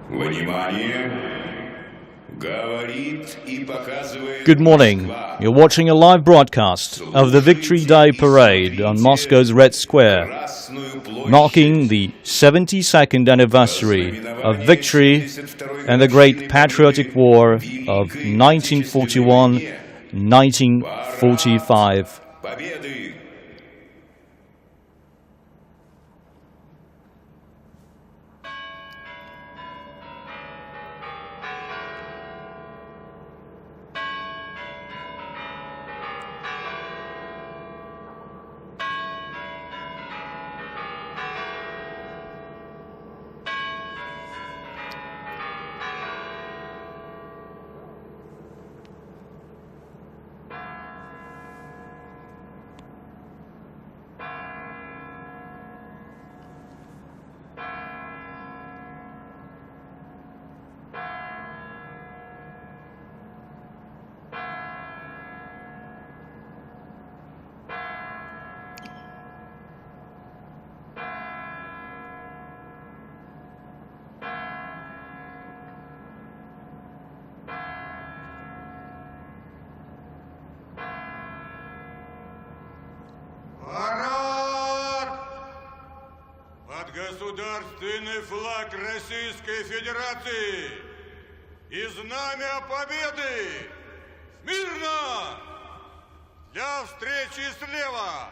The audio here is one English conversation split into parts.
Good morning. You're watching a live broadcast of the Victory Day Parade on Moscow's Red Square, marking the 72nd anniversary of victory and the Great Patriotic War of 1941-1945. Государственный флаг Российской Федерации и знамя победы! Смирно! Для встречи слева!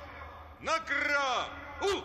На краю!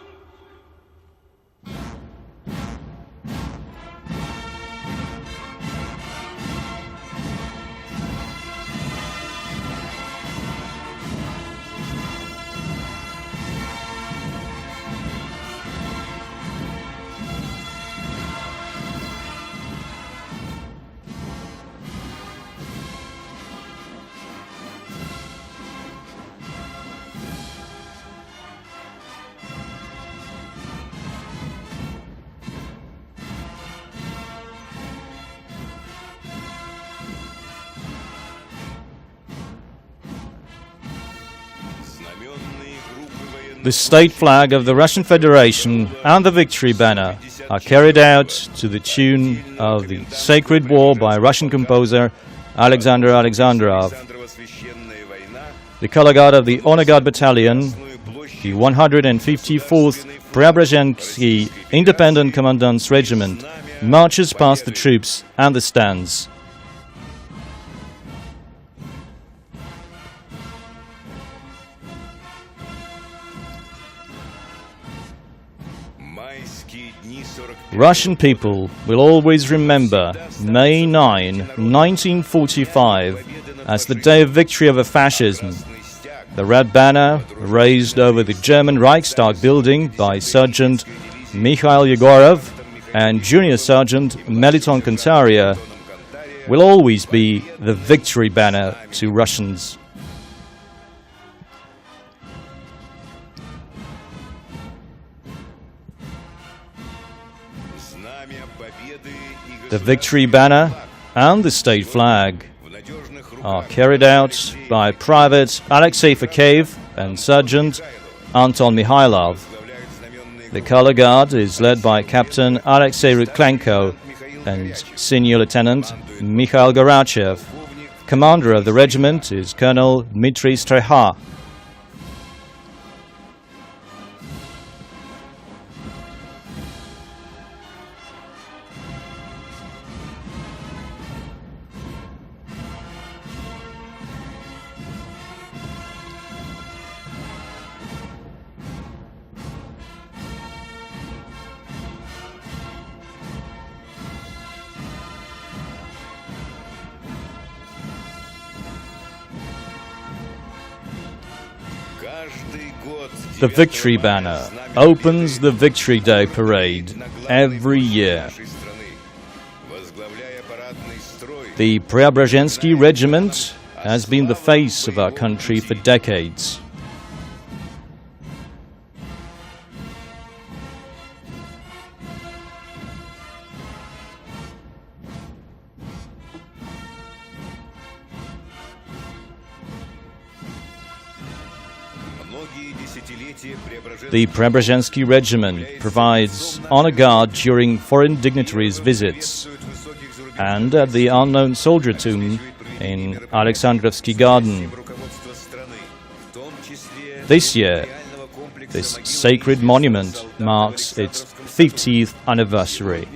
The state flag of the Russian Federation and the victory banner are carried out to the tune of the Sacred War by Russian composer Alexander Alexandrov. The color guard of the Honor Guard Battalion, the 154th Preobrazhensky Independent Commandant's Regiment, marches past the troops and the stands. Russian people will always remember May 9, 1945 as the day of victory over fascism. The red banner, raised over the German Reichstag building by Sergeant Mikhail Yegorov and Junior Sergeant Meliton Kantaria, will always be the victory banner to Russians. The victory banner and the state flag are carried out by Private Alexei Fakeyev and Sergeant Anton Mikhailov. The color guard is led by Captain Alexei Ryklenko and Senior Lieutenant Mikhail Garachev. Commander of the regiment is Colonel Dmitry Streha. The victory banner opens the Victory Day Parade every year. The Preobrazhensky Regiment has been the face of our country for decades. The Preobrazhensky Regiment provides honor guard during foreign dignitaries' visits, and at the unknown soldier tomb in Alexandrovsky Garden. This year, this sacred monument marks its 50th anniversary.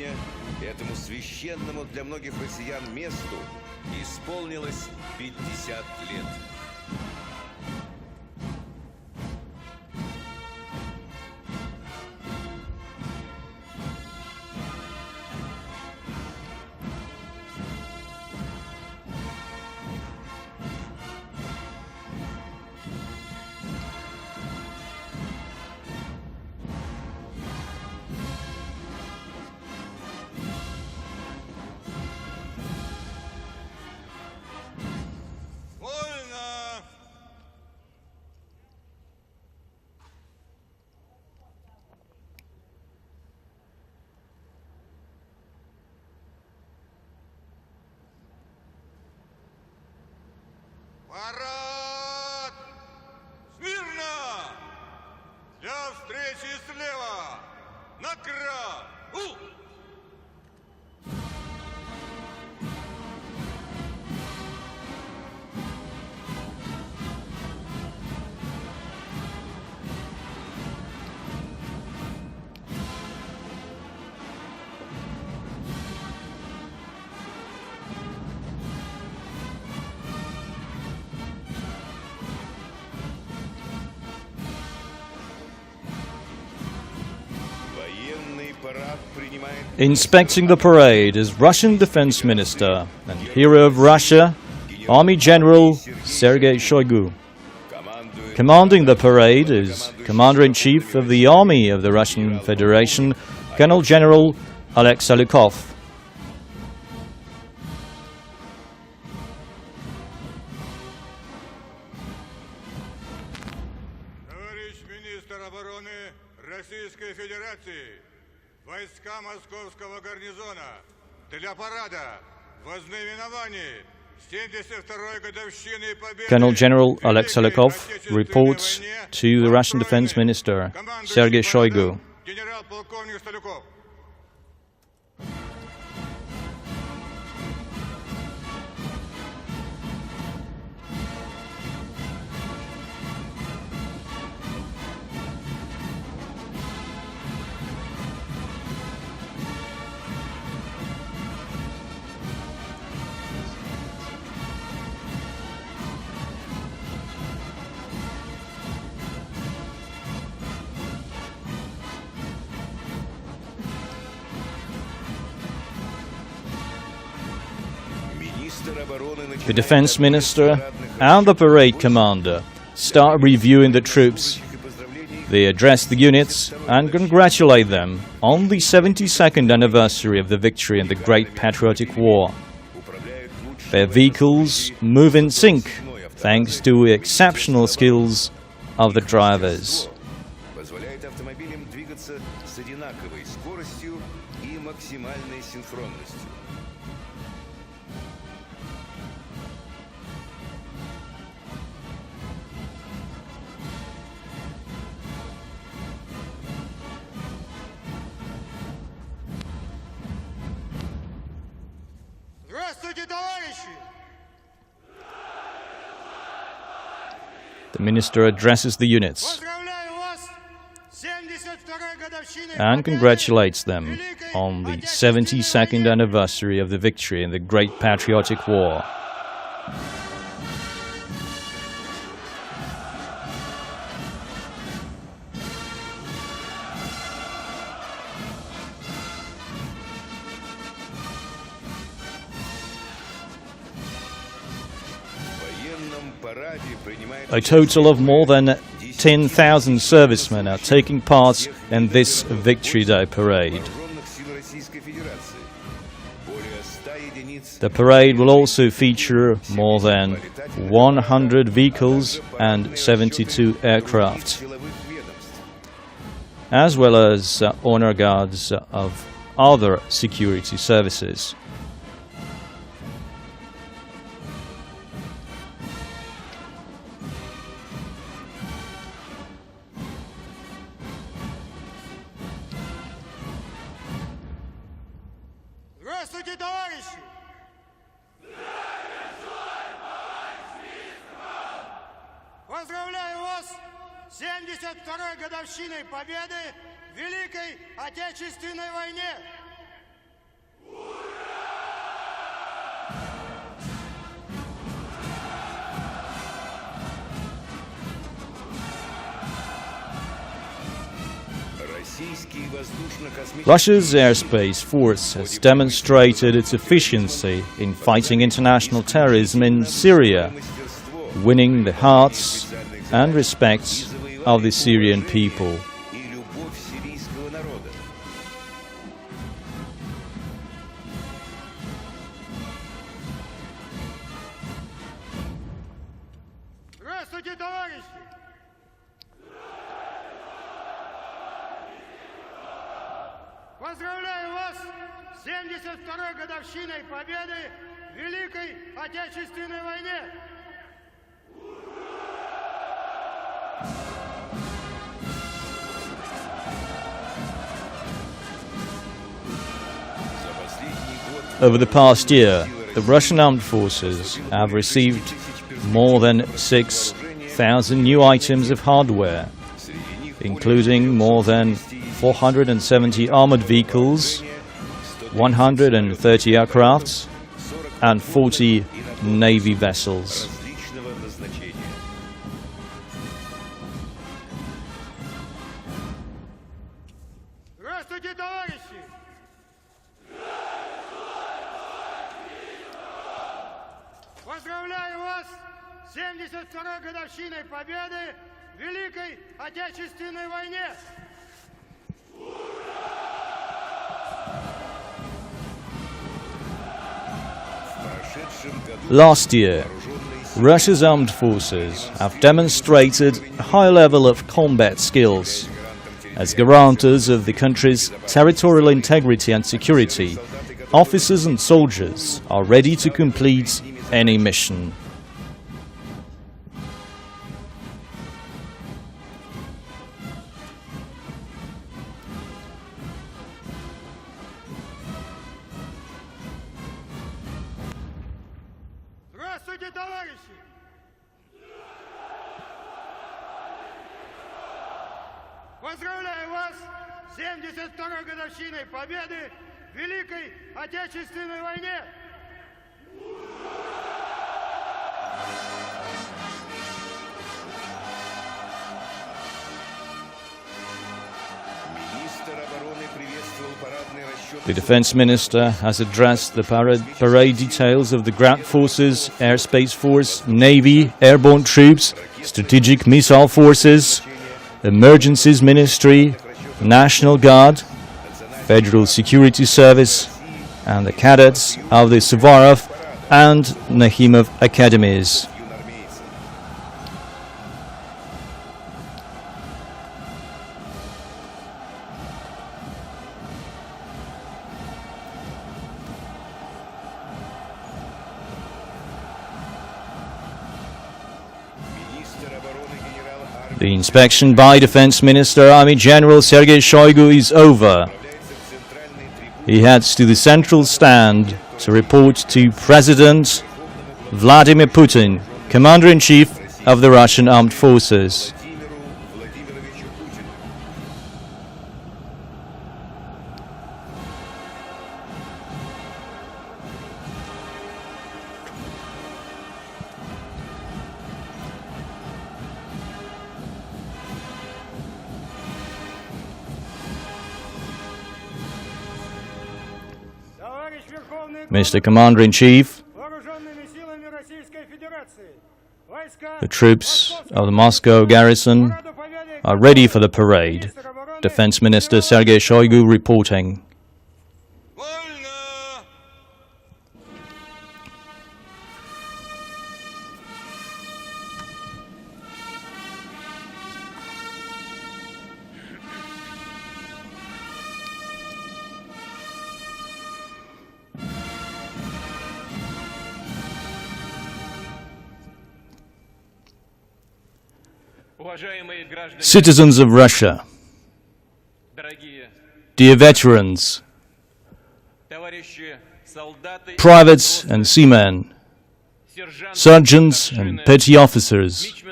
Парад! Смирно! Для встречи слева! Направо! Inspecting the parade is Russian Defense Minister and hero of Russia, Army General Sergei Shoigu. Commanding the parade is Commander-in-Chief of the Army of the Russian Federation, Colonel General Alexei. Товарищ министр обороны Российской Федерации, войска Московского гарнизона для парада в ознаменовании 72-й годовщины победы. Colonel General Alexei reports to the Russian Defense Minister Sergei Shoigu. Генерал-полковник Столюков. The Defense Minister and the parade commander start reviewing the troops. They address the units and congratulate them on the 72nd anniversary of the victory in the Great Patriotic War. Their vehicles move in sync thanks to the exceptional skills of the drivers. The minister addresses the units and congratulates them on the 72nd anniversary of the victory in the Great Patriotic War. A total of more than 10,000 servicemen are taking part in this Victory Day parade. The parade will also feature more than 100 vehicles and 72 aircraft, as well as honor guards of other security services. Здравствуйте, товарищи! Поздравляю вас с 72-й годовщиной победы в Великой Отечественной войне! Russia's airspace force has demonstrated its efficiency in fighting international terrorism in Syria, winning the hearts and respect of the Syrian people. Здравствуйте, товарищи! Поздравляю вас с 72-й годовщиной победы в Великой Отечественной войне! Over the past year, the Russian armed forces have received more than 6,000 new items of hardware, including more than 470 armored vehicles, 130 aircrafts, and 40 Navy vessels. Здравствуйте, товарищи! Поздравляю вас с 72-й годовщиной победы в Великой Отечественной войне! Last year, Russia's armed forces have demonstrated a high level of combat skills. As guarantors of the country's territorial integrity and security, officers and soldiers are ready to complete any mission. Здравствуйте, товарищи! Поздравляю вас с 72-й годовщиной победы в Великой Отечественной войне! The Defense Minister has addressed the parade details of the ground forces, airspace force, Navy, airborne troops, strategic missile forces, Emergencies Ministry, National Guard, Federal Security Service, and the cadets of the Suvarov and Nakhimov academies. The inspection by Defense Minister Army General Sergei Shoigu is over. He heads to the central stand to report to President Vladimir Putin, Commander-in-Chief of the Russian Armed Forces. Mr. Commander-in-Chief, the troops of the Moscow garrison are ready for the parade. Defense Minister Sergei Shoigu reporting. Citizens of Russia, dear veterans, privates and seamen, sergeants and petty officers,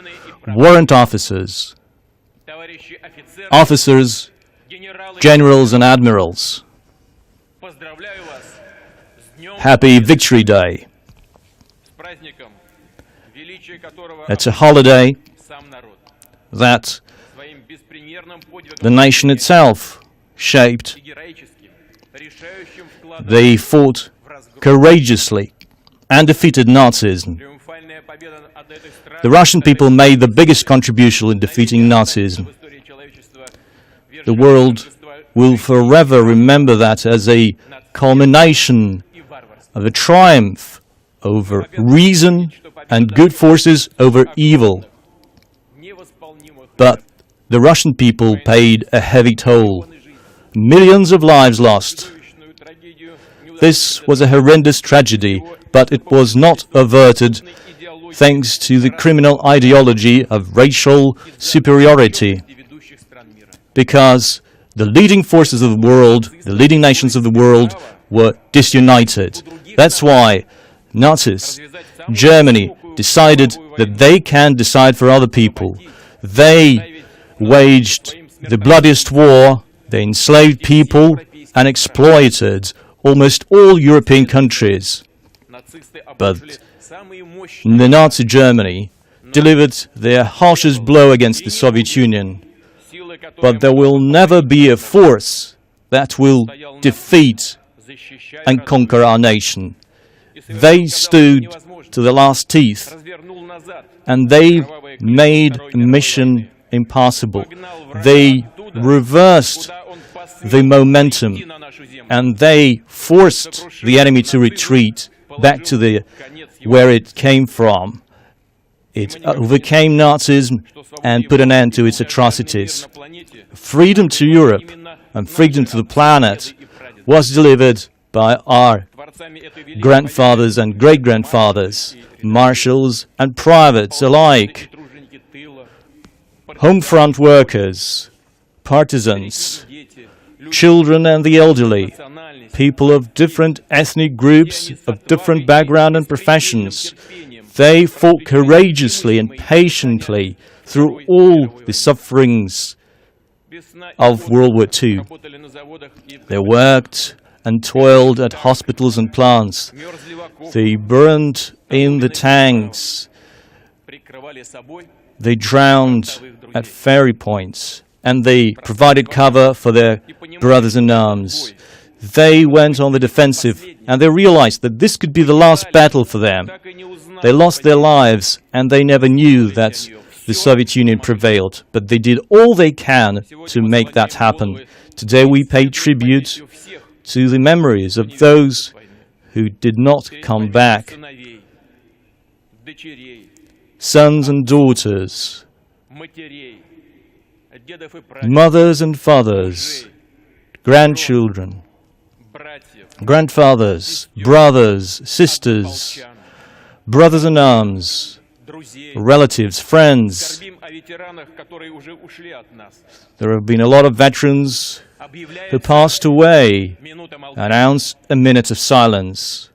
warrant officers, officers, generals and admirals. Happy Victory Day. It's a holiday that the nation itself shaped. They fought courageously and defeated Nazism. The Russian people made the biggest contribution in defeating Nazism. The world will forever remember that as a culmination of a triumph over reason and good forces over evil. But the Russian people paid a heavy toll. Millions of lives lost. This was a horrendous tragedy, but it was not averted thanks to the criminal ideology of racial superiority. Because the leading forces of the world, the leading nations of the world, were disunited. That's why Nazis, Germany, decided that they can decide for other people. They waged the bloodiest war, they enslaved people and exploited almost all European countries. But the Nazi Germany delivered their harshest blow against the Soviet Union. But there will never be a force that will defeat and conquer our nation. They stood to the last teeth, and they made a mission impossible. They reversed the momentum, and they forced the enemy to retreat back to where it came from. It overcame Nazism and put an end to its atrocities. Freedom to Europe and freedom to the planet was delivered by our grandfathers and great-grandfathers, marshals and privates alike, home front workers, partisans, children and the elderly, people of different ethnic groups, of different background and professions. They fought courageously and patiently through all the sufferings of World War II. They worked and toiled at hospitals and plants. They burned in the tanks. They drowned at ferry points. And they provided cover for their brothers in arms. They went on the defensive, and they realized that this could be the last battle for them. They lost their lives, and they never knew that the Soviet Union prevailed. But they did all they can to make that happen. Today we pay tribute to the memories of those who did not come back. Sons and daughters, mothers and fathers, grandchildren, grandfathers, brothers, sisters, brothers in arms, relatives, friends. There have been a lot of veterans who passed away. Announce a minute of silence.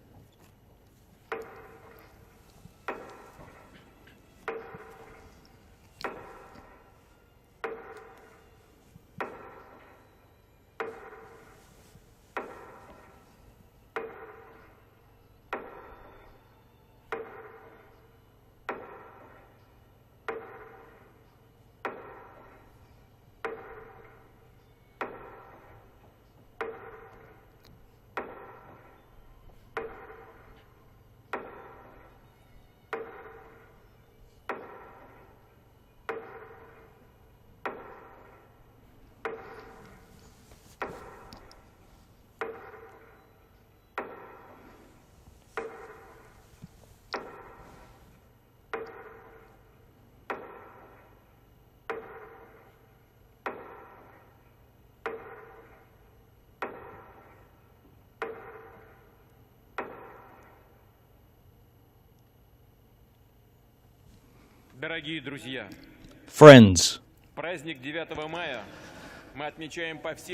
Friends,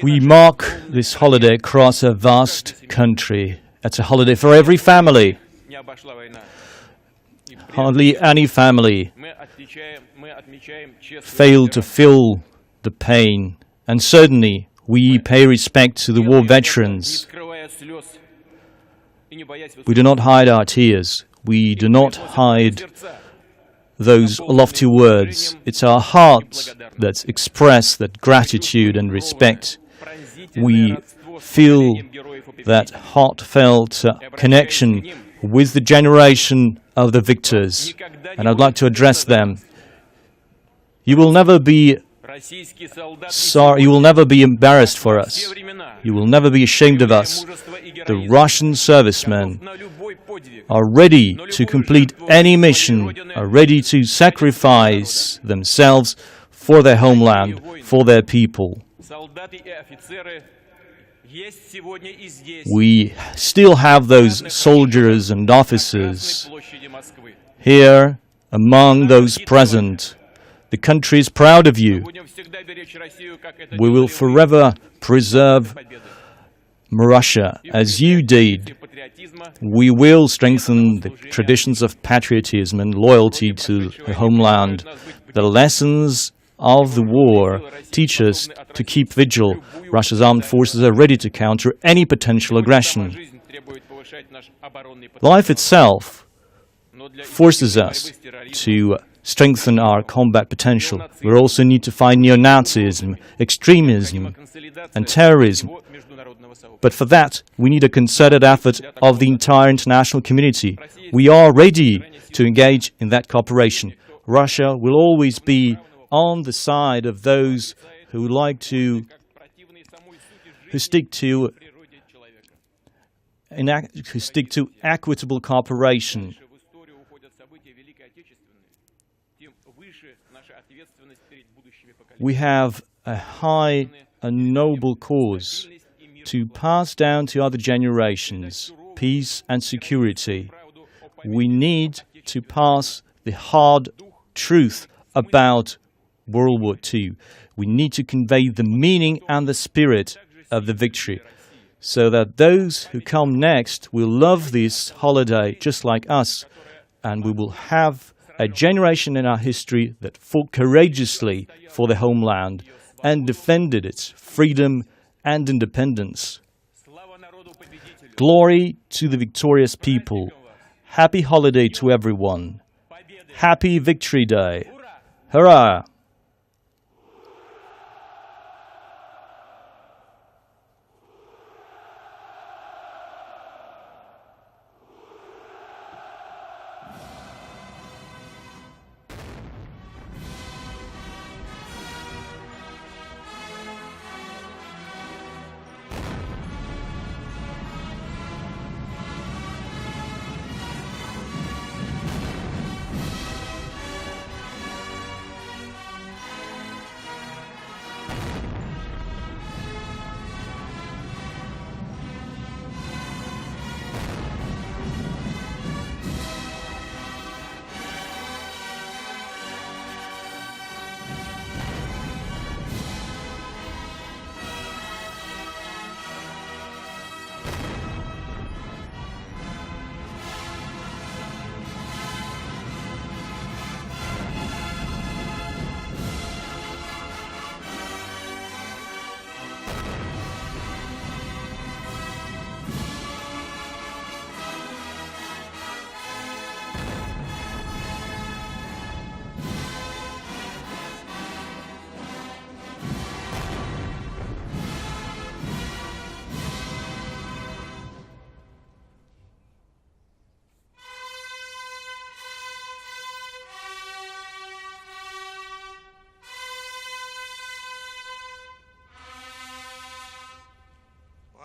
we mark this holiday across a vast country, It's a holiday for every family. Hardly any family failed to feel the pain. And certainly, we pay respect to the war veterans. We do not hide our tears. We do not hide those lofty words. It's our hearts that express that gratitude and respect. We feel that heartfelt connection with the generation of the victors, and I'd like to address them. You will never be sorry, you will never be embarrassed for us. You will never be ashamed of us. The Russian servicemen are ready to complete any mission, are ready to sacrifice themselves for their homeland, for their people. We still have those soldiers and officers here among those present. The country is proud of you. We will forever preserve Russia as you did. We will strengthen the traditions of patriotism and loyalty to the homeland. The lessons of the war teach us to keep vigil. Russia's armed forces are ready to counter any potential aggression. Life itself forces us to strengthen our combat potential. We also need to fight neo-Nazism, extremism, and terrorism. But for that, we need a concerted effort of the entire international community. We are ready to engage in that cooperation. Russia will always be on the side of those who stick to equitable cooperation. We have a high and noble cause to pass down to other generations, peace and security. We need to pass the hard truth about World War II. We need to convey the meaning and the spirit of the victory, so that those who come next will love this holiday just like us, and we will have a generation in our history that fought courageously for the homeland and defended its freedom and independence. Glory to the victorious people. Happy holiday to everyone. Happy Victory Day. Hurrah!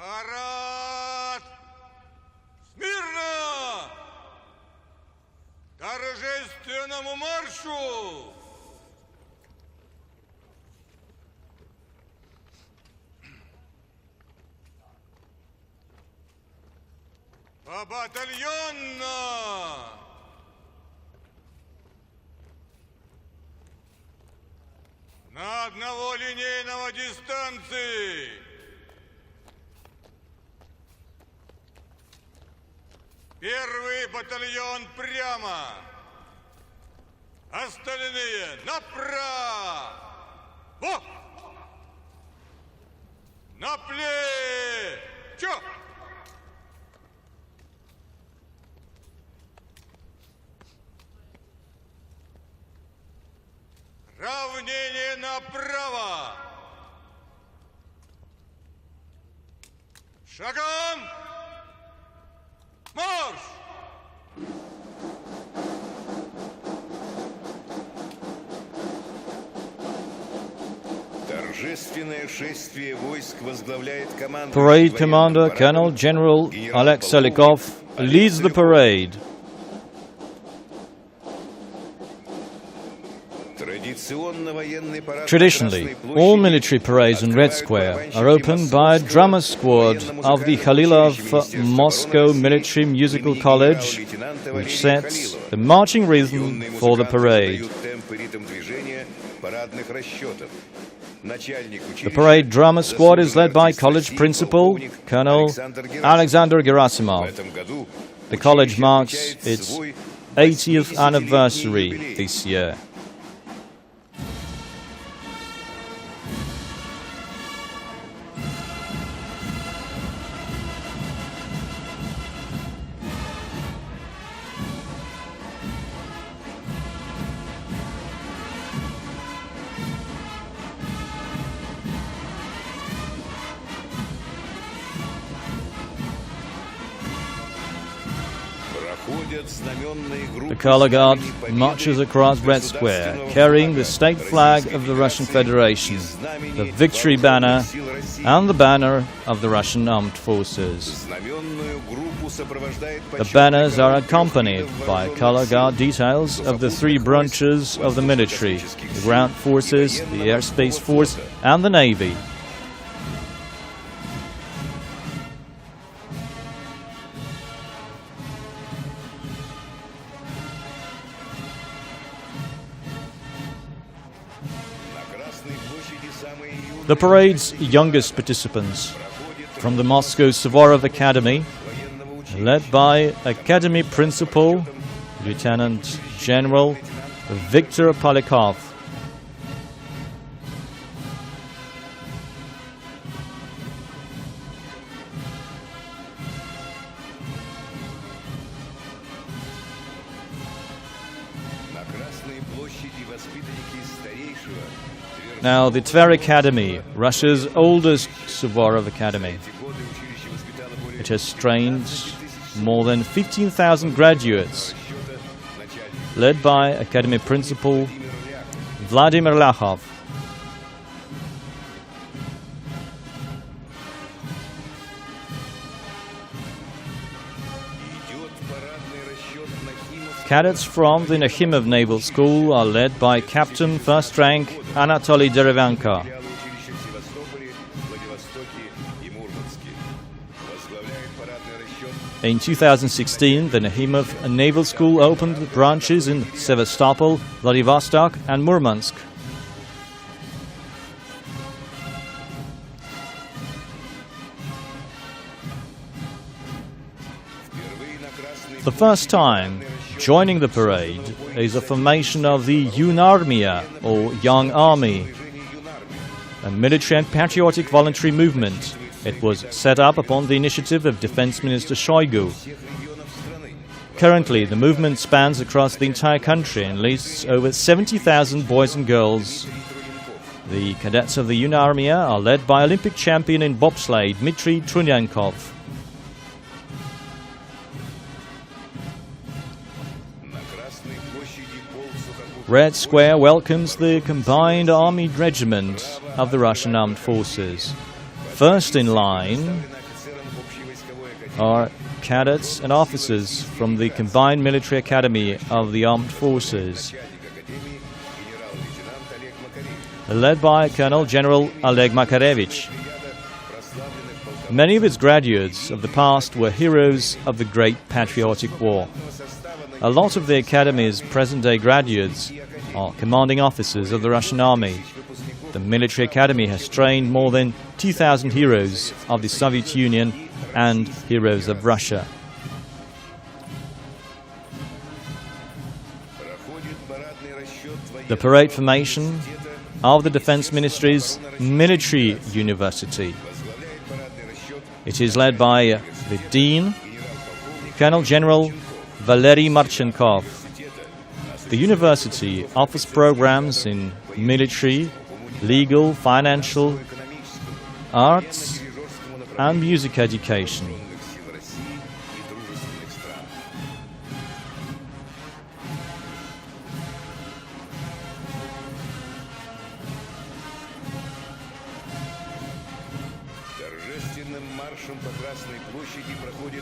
Парад! Смирно! Торжественному маршу! Побатальонно! На одного линейного дистанции! Первый батальон прямо. Остальные направо. Наплечо. Равнение направо. Шагом. Марш! Торжественное шествие войск возглавляет командующий Parade военным commander парадом Colonel General генерал-полковник Alex Selikov leads the parade. Традиционно военный парад на Traditionally, Красной площади all military parades in Red Square are opened by a drummer squad of the Khalilov Moscow Military Musical College, which sets the marching rhythm for the parade. The parade drummer squad is led by college principal Colonel Alexander Gerasimov. The college marks its 80th anniversary this year. The color guard marches across Red Square, carrying the state flag of the Russian Federation, the victory banner, and the banner of the Russian Armed Forces. The banners are accompanied by color guard details of the three branches of the military: the ground forces, the airspace force, and the navy. The parade's youngest participants, from the Moscow Suvorov Academy, led by Academy Principal Lieutenant General Viktor Polyakov. Now, the Tver Academy, Russia's oldest Suvorov Academy. It has trained more than 15,000 graduates, led by Academy Principal Vladimir Lakhov. Cadets from the Nakhimov Naval School are led by Captain First Rank Anatoly Derevanko. In 2016, the Nakhimov Naval School opened branches in Sevastopol, Vladivostok and Murmansk. The first time joining the parade is a formation of the Yunarmia, or Young Army, a military and patriotic voluntary movement. It was set up upon the initiative of Defense Minister Shoigu. Currently, the movement spans across the entire country and lists over 70,000 boys and girls. The cadets of the Yunarmia are led by Olympic champion in bobsleigh Dmitry Trunyankov. Red Square welcomes the Combined Army Regiment of the Russian Armed Forces. First in line are cadets and officers from the Combined Military Academy of the Armed Forces, led by Colonel General Oleg Makarevich. Many of its graduates of the past were heroes of the Great Patriotic War. A lot of the Academy's present-day graduates are commanding officers of the Russian Army. The military academy has trained more than 2,000 heroes of the Soviet Union and heroes of Russia. the parade formation of the Defense Ministry's military university. It is led by the Dean, Colonel General Valery Marchenkov. The university offers programs in military, legal, financial, arts, and music education.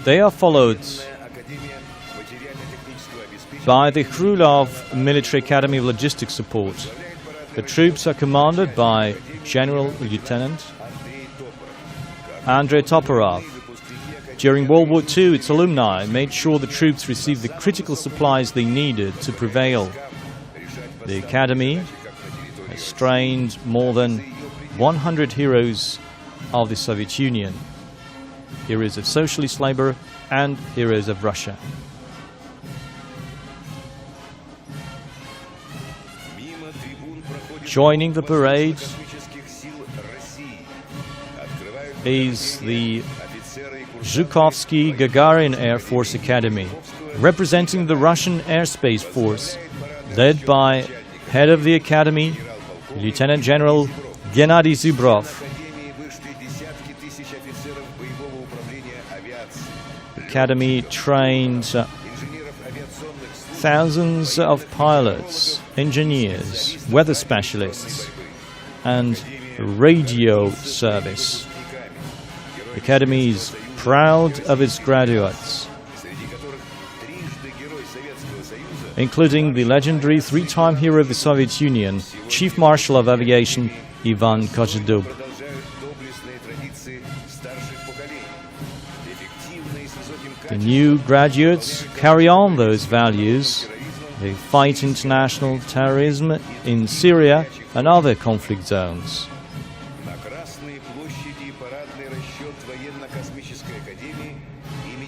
They are followed by the Krylov Military Academy of Logistics Support. The troops are commanded by General Lieutenant Andrei Toporov. During World War II, its alumni made sure the troops received the critical supplies they needed to prevail. The Academy has trained more than 100 heroes of the Soviet Union, heroes of socialist labor and heroes of Russia. Joining the parade is the Zhukovsky Gagarin Air Force Academy, representing the Russian Airspace Force, led by head of the Academy, Lieutenant General Gennady Zubrov. The Academy trains thousands of pilots, engineers, weather specialists, and radio service. The Academy is proud of its graduates, including the legendary three-time hero of the Soviet Union, Chief Marshal of Aviation Ivan Kozhedub. The new graduates carry on those values. They fight international terrorism in Syria and other conflict zones.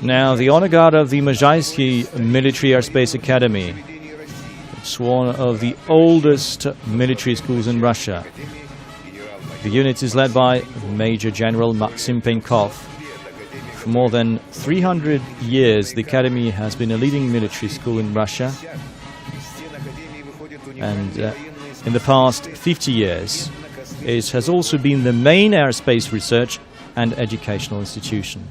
Now, the honor guard of the Mazhaysky Military Airspace Academy. It's one of the oldest military schools in Russia. The unit is led by Major General Maxim Penkov. For more than 300 years, the Academy has been a leading military school in Russia. And in the past 50 years, it has also been the main aerospace research and educational institution.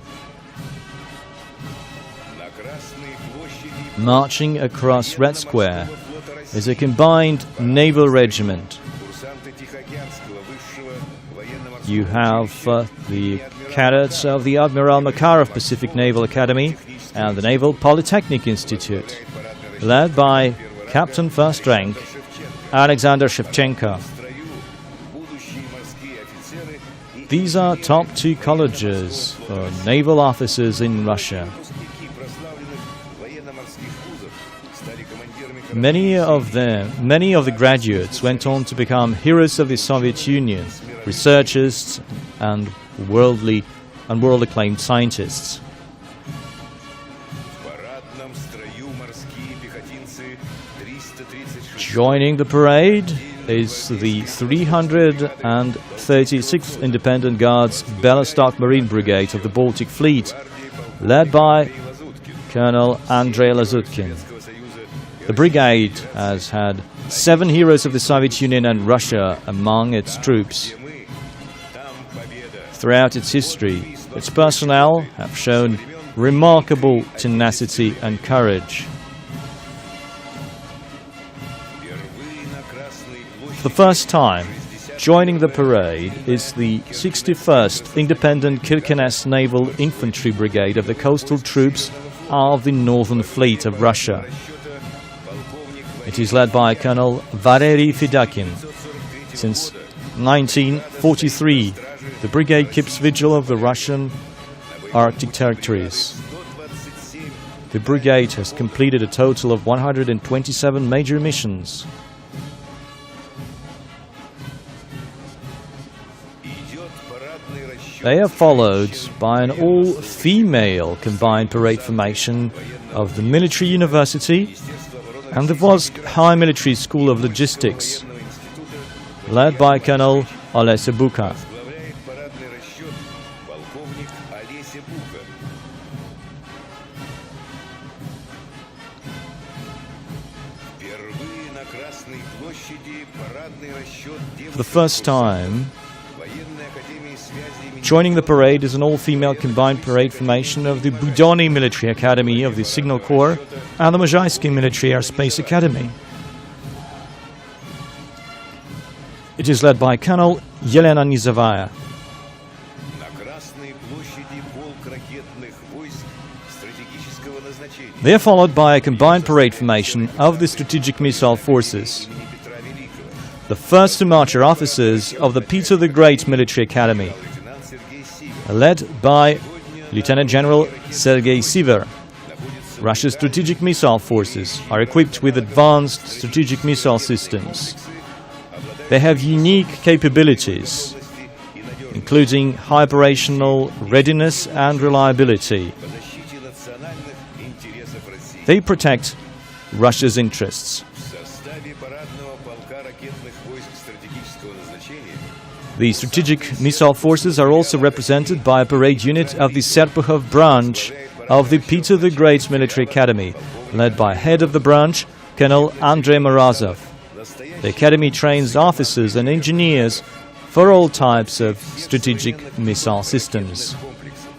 Marching across Red Square is a combined naval regiment. You have the cadets of the Admiral Makarov Pacific Naval Academy and the Naval Polytechnic Institute, led by Captain First Rank Alexander Shevchenko. These are top two colleges for naval officers in Russia. Many of the graduates went on to become heroes of the Soviet Union, researchers and world-acclaimed scientists. Joining the parade is the 336th Independent Guards Belostok Marine Brigade of the Baltic Fleet, led by Colonel Andrei Lazutkin. The brigade has had 7 heroes of the Soviet Union and Russia among its troops. Throughout its history, its personnel have shown remarkable tenacity and courage. For the first time, joining the parade is the 61st Independent Kirkenes Naval Infantry Brigade of the Coastal Troops of the Northern Fleet of Russia. It is led by Colonel Valery Fedakin. Since 1943, the brigade keeps vigil of the Russian Arctic territories. The brigade has completed a total of 127 major missions. They are followed by an all-female combined parade formation of the military university, and the Volsk High Military School of Logistics, led by Colonel Olesa Buka. Возглавляет парадный расчет полковник Олеся Бука. Впервые на Красной площади парадный расчет For the first time, военной академии связи имени joining the parade is an all-female combined parade formation of the Budony Military Academy of the Signal Corps and the Możajski Military Airspace Academy. It is led by Colonel Yelena Nizovaya. на Красной площади полк ракетных войск стратегического назначения They are followed by a combined parade formation of the Strategic Missile Forces. имени Петра Великого. The first to march are officers of the Peter the Great Military Academy, Лейтенант Сергей Сивер led by Lieutenant General Sergei Siver. находится Russia's strategic missile forces are equipped with advanced strategic missile systems. They have unique capabilities, including high operational readiness and reliability. по защите национальных интересов России. They protect Russia's interests. В составе парадного полка ракетных войск стратегического назначения The strategic missile forces are also represented by a parade unit of the Serpukhov branch of the Peter the Great Military Academy, led by head of the branch, Colonel Andrei Morozov. The academy trains officers and engineers for all types of strategic missile systems. комплексов.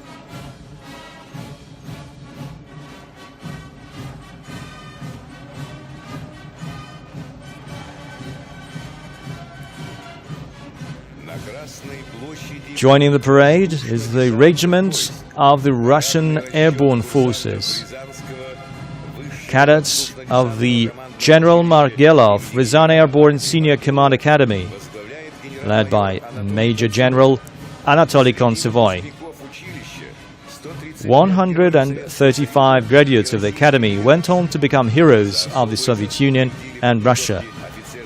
На Красной площади Joining the parade is the regiment of the Russian Airborne Forces, Рязанского высшего cadets of the General Margelov Ryazan Airborne Senior Command Academy, возглавляет генерал led by Major General Anatoly Konsevoy. училища 130 135 graduates of the academy went on to become heroes of the Soviet Union and Russia.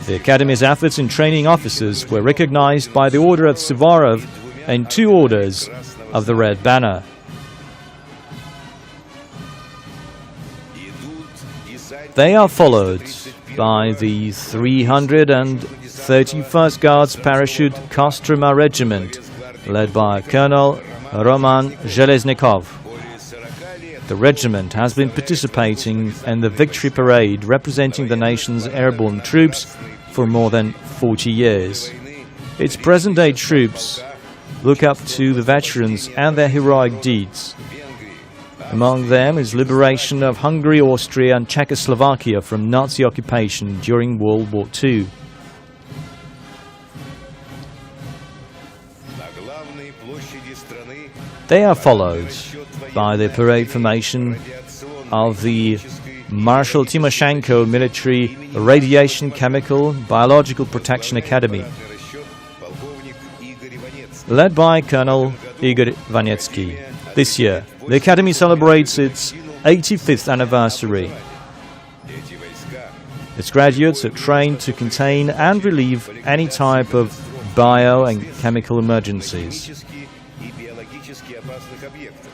The academy's athletes and training officers were recognized by the Order of Suvorov and 2 orders of the Red Banner. идут десантники They are followed by the 331st Guards Parachute Kostroma Regiment, led by Colonel Roman Zheleznikov. более 40 лет. The regiment has been participating in the Victory Parade representing the nation's airborne troops for more than 40 years. Its present-day troops look up to the veterans and their heroic deeds. Among them is liberation of Hungary, Austria and Czechoslovakia from Nazi occupation during World War II. На главной площади страны They are followed by the parade formation of the Marshal Timoshenko Military Radiation Chemical Biological Protection Academy, расчет полковник Игорь Иванец. led by Colonel Igor Vanetsky. This year, the Academy celebrates its 85th anniversary. Эти войска Its graduates are trained to contain and relieve any type of bio and chemical emergencies. химически и биологически опасных объектов.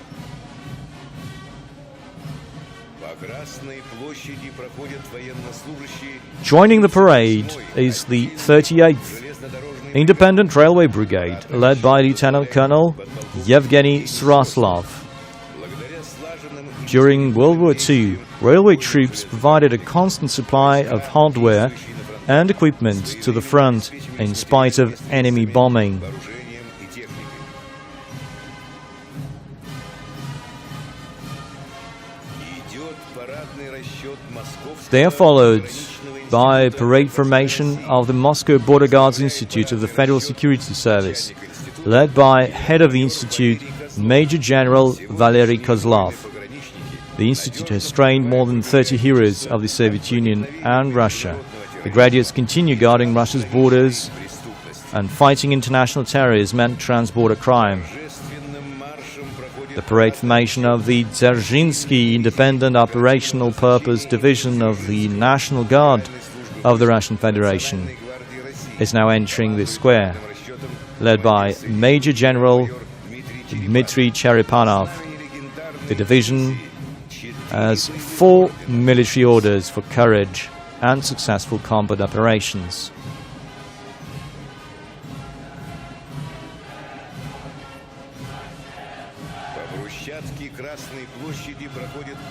По Красной площади проходят военнослужащие Joining the parade is the 38th железнодорожной Independent Railway Brigade, led by Lieutenant Colonel Yevgeny Sroslov. благодаря слаженным и During World War II, railway troops provided a constant supply of hardware and equipment to the front in spite of enemy bombing. вооружением и техникой. Идет парадный расчет московского They are followed пограничного by института parade formation of the Moscow Border Guards Institute of the Federal Security Service, led by head of the institute, Major General Valery Kozlov. пограничники. The institute has trained more than 30 heroes of the Soviet Union and Russia. The graduates continue guarding Russia's borders and fighting international terrorism and transborder crime. Торжественным маршем проходит The parade formation of the Dzerzhinsky Independent Operational Purpose Division of the National Guard of the Russian Federation гвардии России. is now entering the square, Расчетом led by Major General Дмитрий Dmitry Cherepanov. легендарный The division has 4 military orders for courage and successful combat operations.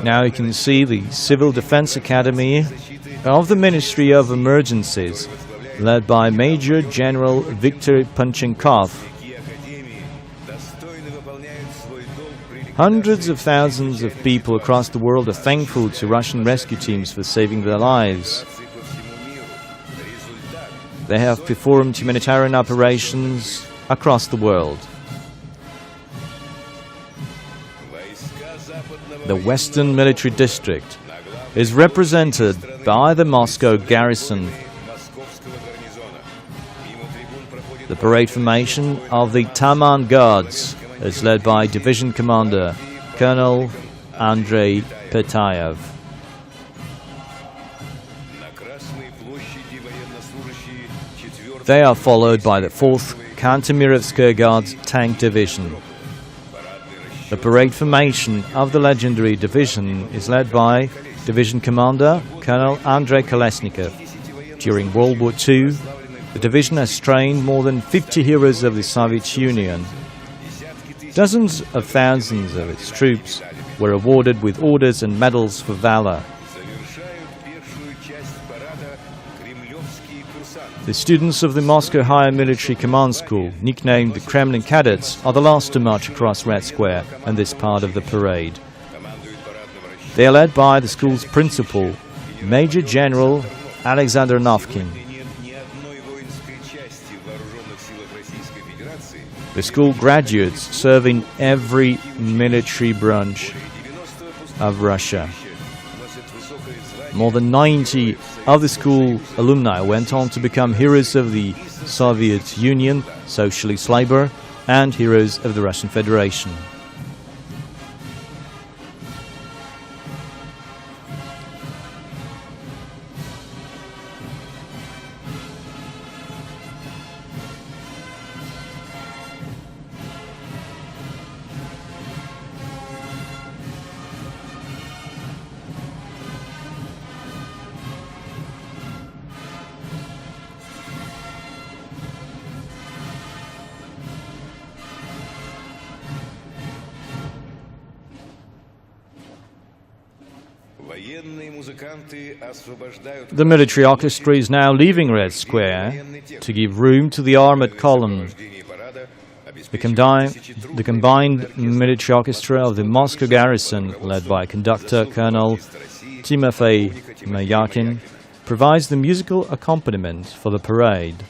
Now you can see the Civil Defense Academy of the Ministry of Emergencies, led by Major General Viktor Panchenkov. Hundreds of thousands of people across the world are thankful to Russian rescue teams for saving their lives. They have performed humanitarian operations across the world. The Western Military District is represented by the Moscow garrison. The parade formation of the Taman Guards is led by Division Commander Colonel Andrei Petayev. They are followed by the 4th Kantemirovskaya Guards Tank Division. The parade formation of the legendary division is led by Division Commander Colonel Andrei Kolesnikov. During World War II, the division has trained more than 50 heroes of the Soviet Union. Dozens of thousands of its troops were awarded with orders and medals for valor. The students of the Moscow Higher Military Command School, nicknamed the Kremlin Cadets, are the last to march across Red Square and this part of the parade. They are led by the school's principal, Major General Alexander Novkin. The school graduates serve in every military branch of Russia. More than 90 of the school alumni went on to become heroes of the Soviet Union, Socialist Labour, and heroes of the Russian Federation. The military orchestra is now leaving Red Square to give room to the armored column. The combined military orchestra of the Moscow garrison, led by conductor Colonel Timofey Mayakin, provides the musical accompaniment for the parade.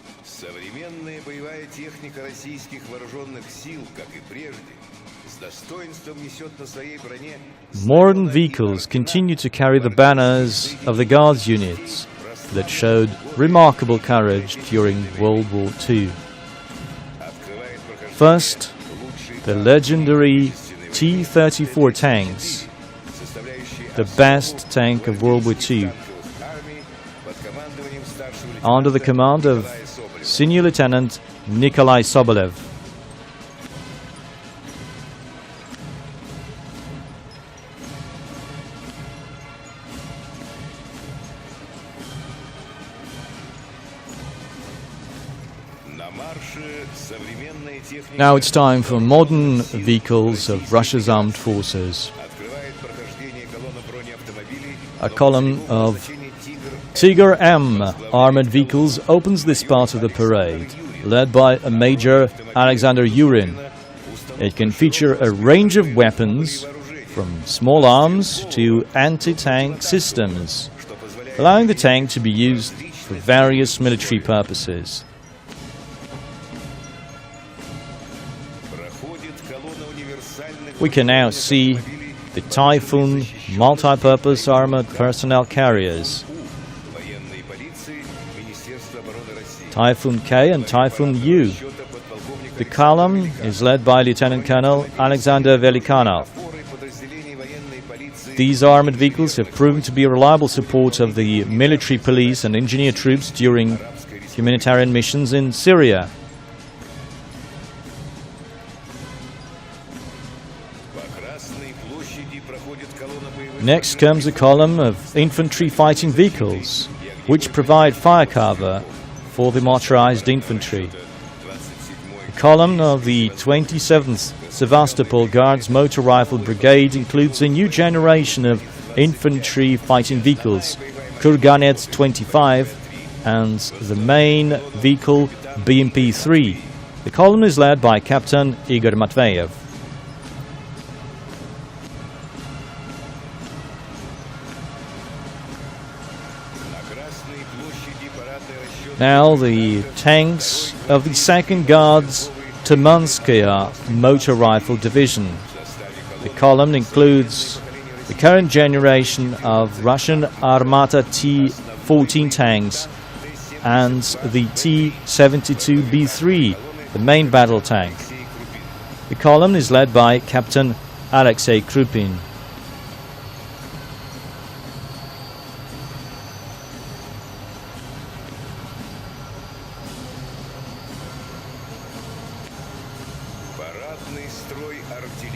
Modern vehicles continue to carry the banners of the Guards units that showed remarkable courage during World War II. First, the legendary T-34 tanks, the best tank of World War II, under the command of Senior Lieutenant Nikolai Sobolev. Now it's time for modern vehicles of Russia's armed forces. A column of Tiger M armored vehicles opens this part of the parade, led by a Major Alexander Yurin. It can feature a range of weapons, from small arms to anti-tank systems, allowing the tank to be used for various military purposes. We can now see the Typhoon multi-purpose armored personnel carriers, Typhoon K and Typhoon U. The column is led by Lieutenant Colonel Alexander Velikanov. These armored vehicles have proven to be a reliable support of the military police and engineer troops during humanitarian missions in Syria. Next comes a column of infantry fighting vehicles, which provide fire cover for the motorized infantry. The column of the 27th Sevastopol Guards Motor Rifle Brigade includes a new generation of infantry fighting vehicles, Kurganets 25 and the main vehicle BMP-3. The column is led by Captain Igor Matveyev. Now the tanks of the 2nd Guards Tamanskaya Motor Rifle Division. The column includes the current generation of Russian Armata T-14 tanks and the T-72B3, the main battle tank. The column is led by Captain Alexei Krupin.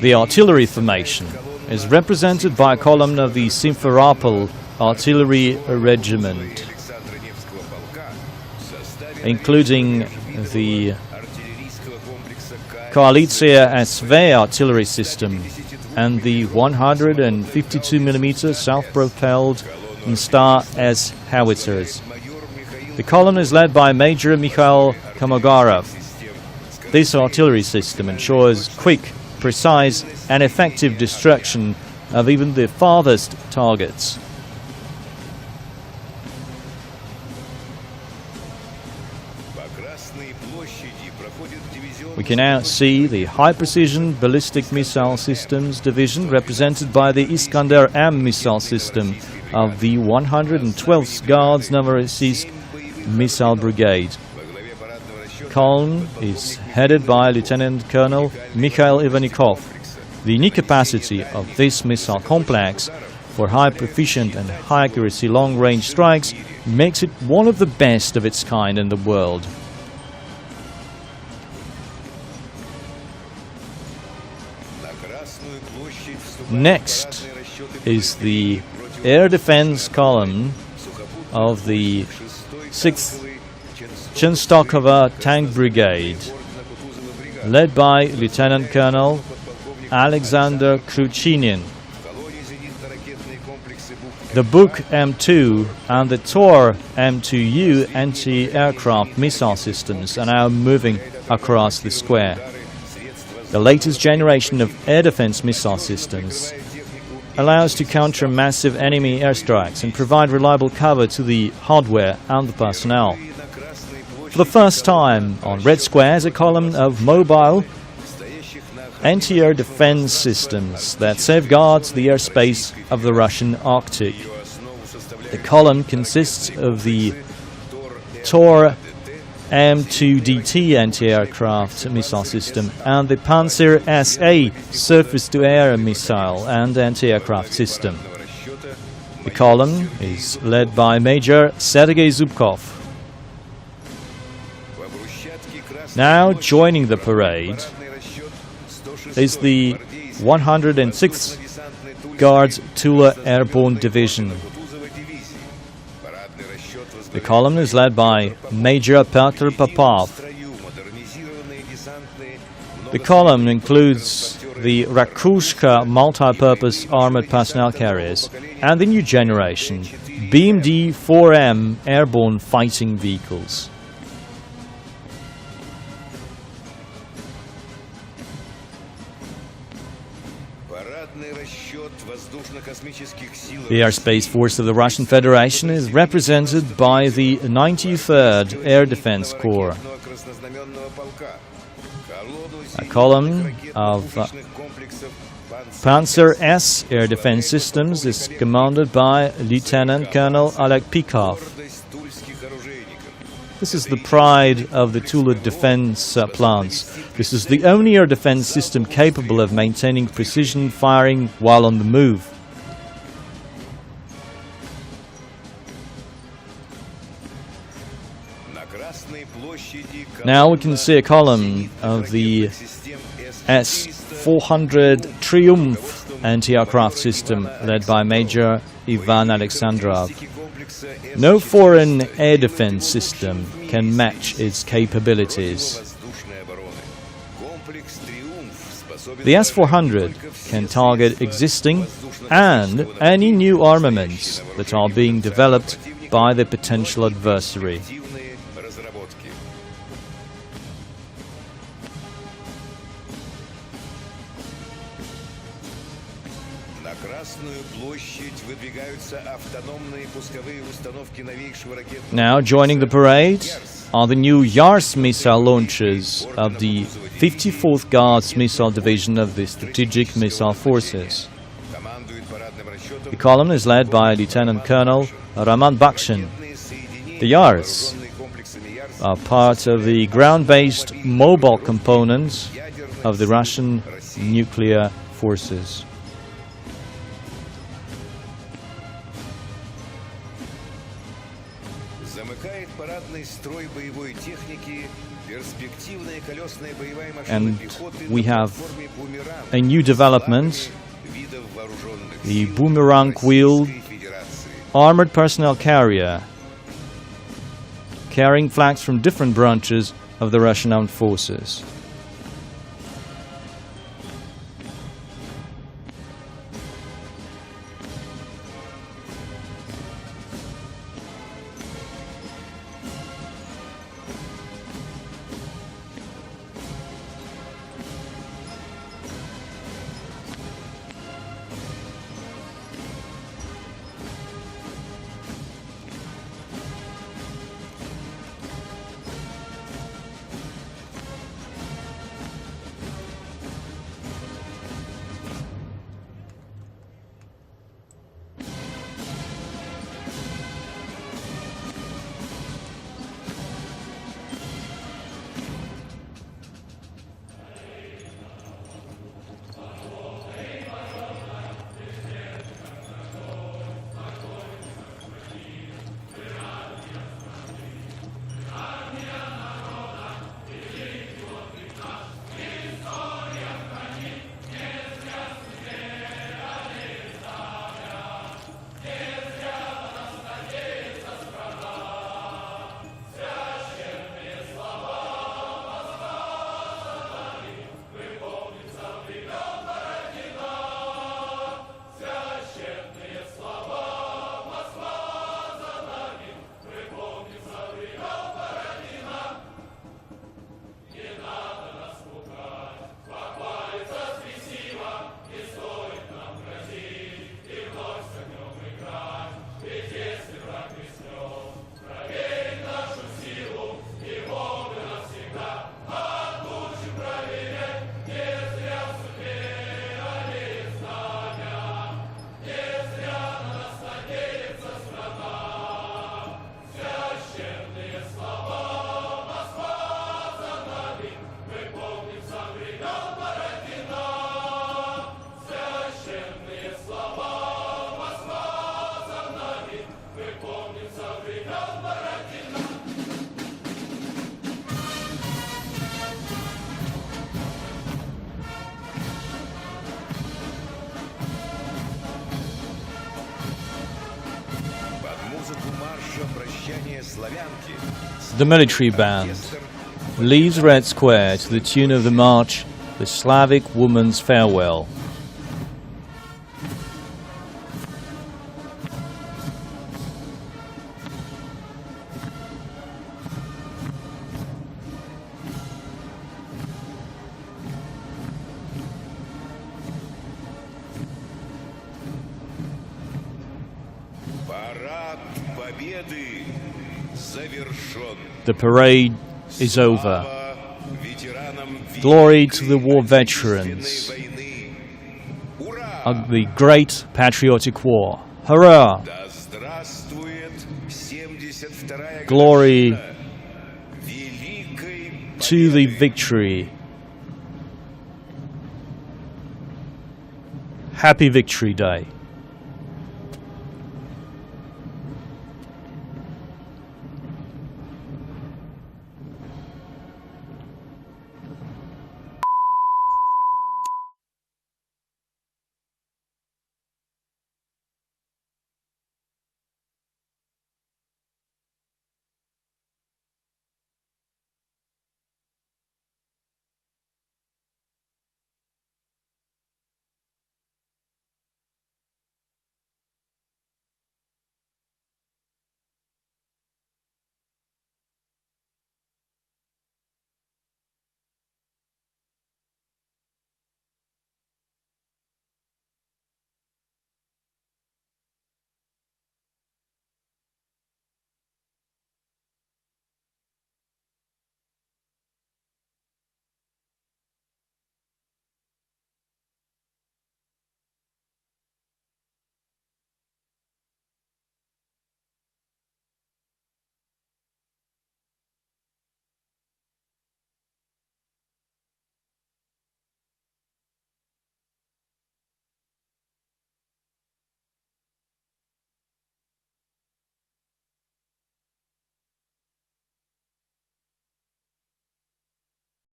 The artillery formation is represented by a column of the Simferopol Artillery Regiment, including the Koalitsiya SV artillery system and the 152mm self-propelled Star S howitzers. The column is led by Major Mikhail Komogarov. This artillery system ensures quick, precise and effective destruction of even the farthest targets. We can now see the high-precision ballistic missile systems division represented by the Iskander-M missile system of the 112th Guards Novorossiysk Missile Brigade. Column is headed by Lieutenant Colonel Mikhail Ivanikov. The unique capacity of this missile complex for high proficient and high accuracy long-range strikes makes it one of the best of its kind in the world. Next is the air defense column of the 6th Chenstokova Tank Brigade, led by Lieutenant Colonel Alexander Kruchinin. The Buk M2 and the Tor M2U anti-aircraft missile systems are now moving across the square. The latest generation of air defense missile systems allows to counter massive enemy airstrikes and provide reliable cover to the hardware and the personnel. For the first time on red squares, a column of mobile anti-air defense systems that safeguards the airspace of the Russian Arctic. The column consists of the Tor M2DT anti-aircraft missile system and the Panzer SA surface-to-air missile and anti-aircraft system. The column is led by Major Sergei Zubkov. Now joining the parade is the 106th Guards Tula Airborne Division. The column is led by Major Petr Popov. The column includes the Rakushka multi-purpose armored personnel carriers and the new generation BMD-4M airborne fighting vehicles. The airspace force of the Russian Federation is represented by the 93rd Air Defense Corps. A column of Panzer S air defense systems is commanded by Lieutenant Colonel Oleg Pikov. This is the pride of the Tula defense plants. This is the only air defense system capable of maintaining precision firing while on the move. Now we can see a column of the S-400 Triumph anti-aircraft system led by Major Ivan Alexandrov. No foreign air defense system can match its capabilities. The S-400 can target existing and any new armaments that are being developed by the potential adversary. Now joining the parade are the new Yars missile launchers of the 54th Guards Missile Division of the Strategic Missile Forces. The column is led by Lieutenant Colonel Raman Bakshin. The Yars are part of the ground-based mobile components of the Russian nuclear forces. And we have a new development, the boomerang-wheeled armored personnel carrier, carrying flags from different branches of the Russian armed forces. The military band leaves Red Square to the tune of the march, The Slavic Woman's Farewell. The parade is over. Glory to the war veterans of the great patriotic war. Hurrah! Glory to the victory. Happy Victory Day.